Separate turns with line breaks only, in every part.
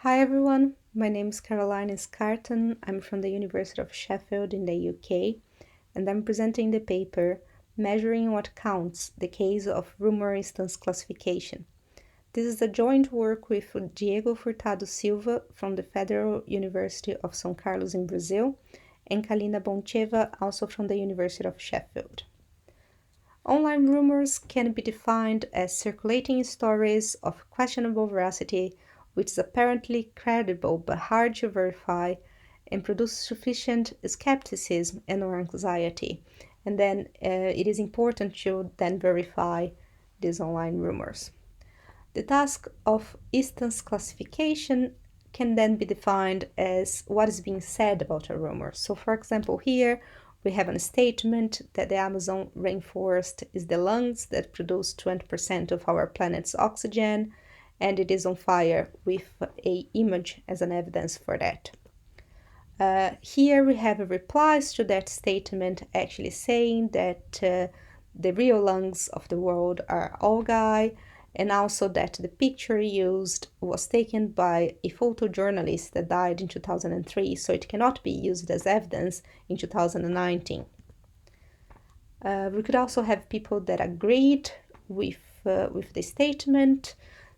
Hi everyone, my name is Caroline Scarton. I'm from the University of Sheffield in the UK, and I'm presenting the paper Measuring What Counts, the Case of Rumour Instance Classification. This is a joint work with Diego Furtado Silva from the Federal University of São Carlos in Brazil and Kalina Boncheva, also from the University of Sheffield. Online rumors can be defined as circulating stories of questionable veracity which is apparently credible but hard to verify and produce sufficient skepticism and or anxiety. And then it is important to then verify these online rumors. The task of instance classification can then be defined as what is being said about a rumor. So for example, here we have a statement that the Amazon rainforest is the lungs that produce 20% of our planet's oxygen, and it is on fire with an image as an evidence for that. Here we have replies to that statement actually saying that the real lungs of the world are algae, and also that the picture used was taken by a photojournalist that died in 2003, so it cannot be used as evidence in 2019. We could also have people that agreed with the statement.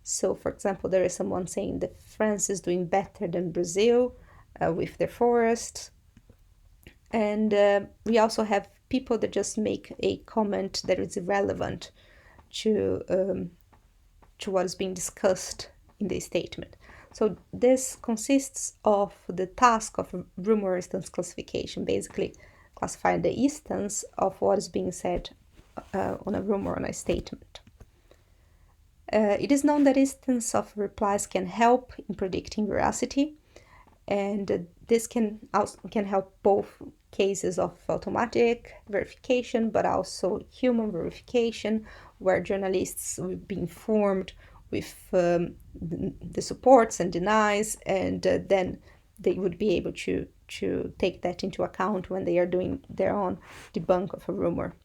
So, for example, there is someone saying that France is doing better than Brazil with their forests. And we also have people that just make a comment that is irrelevant to what is being discussed in the statement. So this consists of the task of rumor instance classification, basically classifying the instance of what is being said on a rumor, on a statement. It is known that instance of replies can help in predicting veracity, and this can help both cases of automatic verification but also human verification, where journalists will be informed with the supports and denies, and then they would be able to take that into account when they are doing their own debunk of a rumor.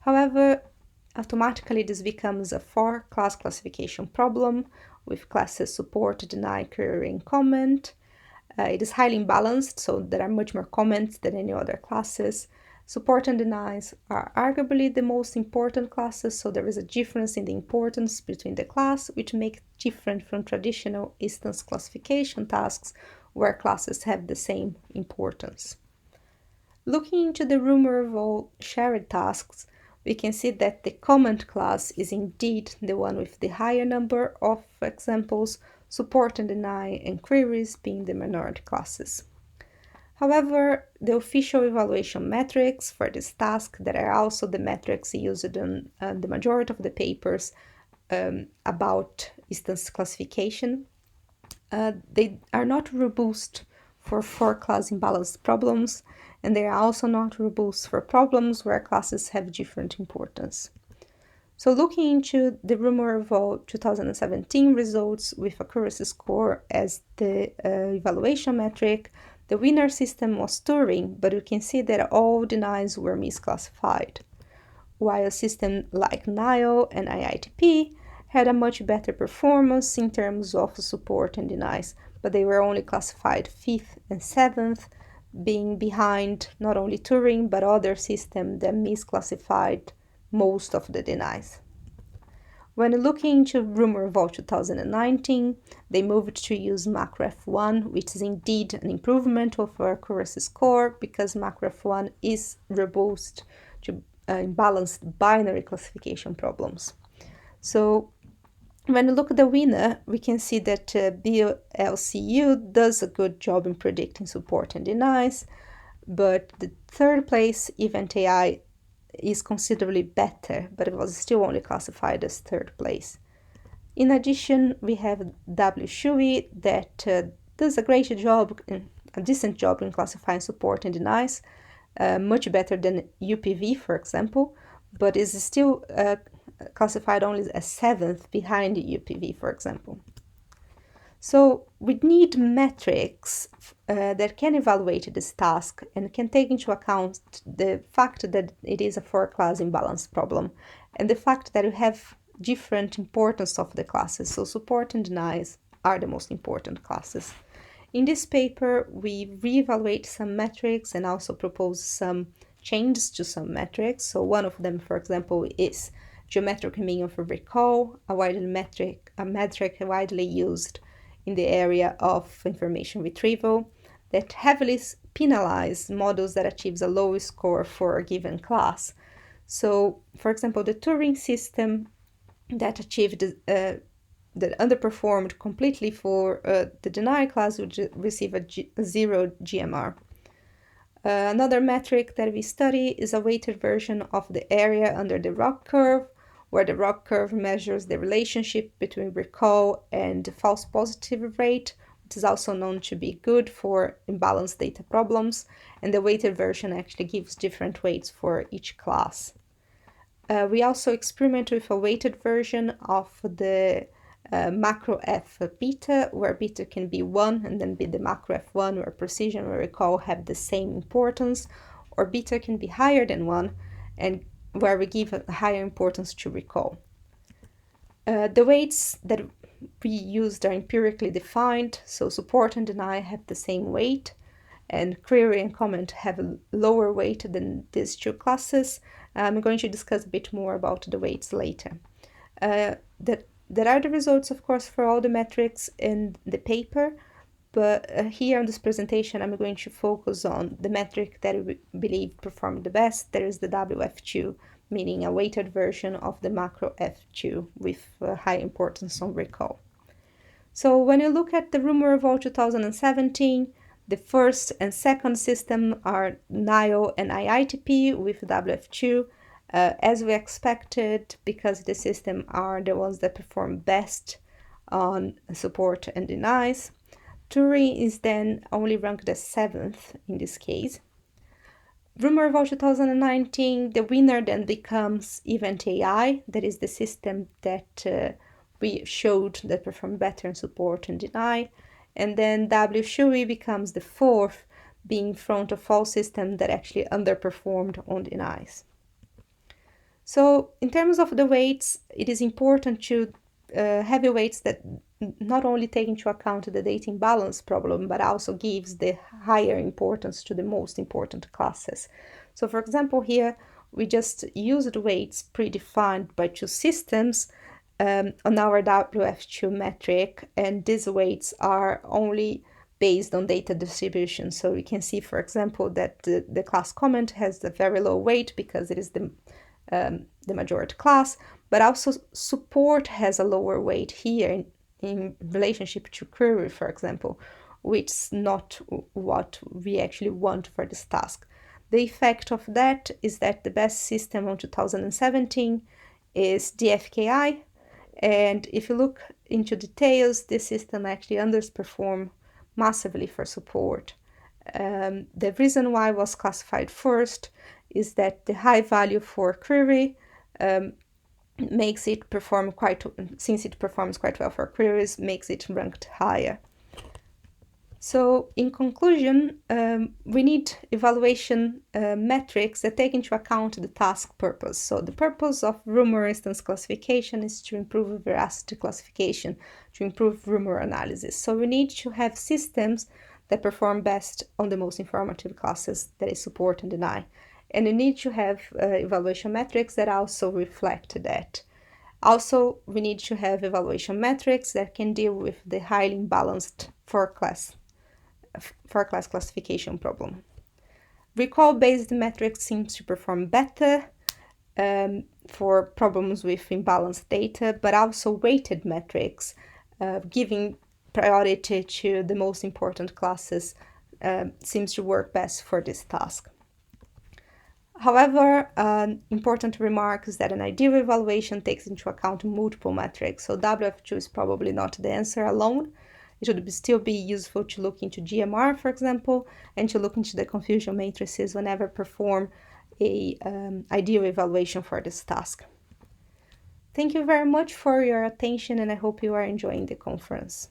However, automatically this becomes a four-class classification problem with classes support, deny, query, and comment. It is highly imbalanced, so there are much more comments than any other classes. Support and denies are arguably the most important classes, so there is a difference in the importance between the class, which makes it different from traditional instance classification tasks, where classes have the same importance. Looking into the rumor of all shared tasks, we can see that the comment class is indeed the one with the higher number of examples, support and deny and queries being the minority classes. However, the official evaluation metrics for this task, that are also the metrics used in the majority of the papers about instance classification, they are not robust for four-class imbalanced problems, and they are also not robust for problems where classes have different importance. So looking into the Rumour 2017 results with accuracy score as the evaluation metric, the winner system was Turing, but you can see that all denies were misclassified, while a system like NILE and IITP had a much better performance in terms of support and denies, but they were only classified 5th and 7th, being behind not only Turing but other systems that misclassified most of the denies. When looking into Rumour 2019, they moved to use MacroF1, which is indeed an improvement of our accuracy score because MacroF1 is robust to imbalanced binary classification problems. So when we look at the winner, we can see that BLCU does a good job in predicting support and denies, but the third place Event AI is considerably better, but it was still only classified as third place. In addition, we have WSHUI that does a great job, a decent job in classifying support and denies, much better than UPV, for example, but is still classified only as 7th behind the UPV, for example. So we need metrics that can evaluate this task and can take into account the fact that it is a four-class imbalance problem and the fact that you have different importance of the classes. So support and denies are the most important classes. In this paper, we reevaluate some metrics and also propose some changes to some metrics. So one of them, for example, is geometric mean of recall, a metric widely used in the area of information retrieval that heavily penalizes models that achieves a low score for a given class. So, for example, the Turing system that achieved that underperformed completely for the deny class would receive a 0 GMR. Another metric that we study is a weighted version of the area under the ROC curve, where the ROC curve measures the relationship between recall and false positive rate, which is also known to be good for imbalanced data problems, and the weighted version actually gives different weights for each class. We also experiment with a weighted version of the macro F beta, where beta can be 1 and then be the macro F1, where precision and recall have the same importance, or beta can be higher than 1 and where we give a higher importance to recall. The weights that we used are empirically defined, so support and deny have the same weight, and query and comment have a lower weight than these two classes. I'm going to discuss a bit more about the weights later. There are the results, of course, for all the metrics in the paper, but here on this presentation, I'm going to focus on the metric that we believe performed the best. There is the WF2, meaning a weighted version of the macro F2 with high importance on recall. So when you look at the Rumour Eval 2017, the first and second system are NIO and IITP with WF2, as we expected, because the system are the ones that perform best on support and denies. Turing is then only ranked as 7th in this case. Rumour Eval 2019, the winner then becomes Event AI, that is the system that we showed that performed better in support and deny. And then WSHUI becomes the 4th, being in front of all systems that actually underperformed on denies. So in terms of the weights, it is important to have weights that not only take into account the data imbalance problem, but also gives the higher importance to the most important classes. So for example, here we just used weights predefined by two systems on our WF2 metric, and these weights are only based on data distribution. So we can see, for example, that the class comment has a very low weight because it is the majority class, but also support has a lower weight here in relationship to query, for example, which is not what we actually want for this task. The effect of that is that the best system on 2017 is DFKI, and if you look into details, this system actually underperformed massively for support. The reason why it was classified first is that the high value for query makes it perform since it performs quite well for queries, makes it ranked higher. So in conclusion, we need evaluation metrics that take into account the task purpose. So the purpose of Rumour instance classification is to improve veracity classification, to improve Rumour analysis. So we need to have systems that perform best on the most informative classes, that is support and deny. And you need to have evaluation metrics that also reflect that. Also, we need to have evaluation metrics that can deal with the highly imbalanced four-class classification problem. Recall-based metrics seem to perform better for problems with imbalanced data, but also weighted metrics, giving priority to the most important classes, seems to work best for this task. However, an important remark is that an ideal evaluation takes into account multiple metrics, so WF2 is probably not the answer alone. It would still be useful to look into GMR, for example, and to look into the confusion matrices whenever perform a ideal evaluation for this task. Thank you very much for your attention, and I hope you are enjoying the conference.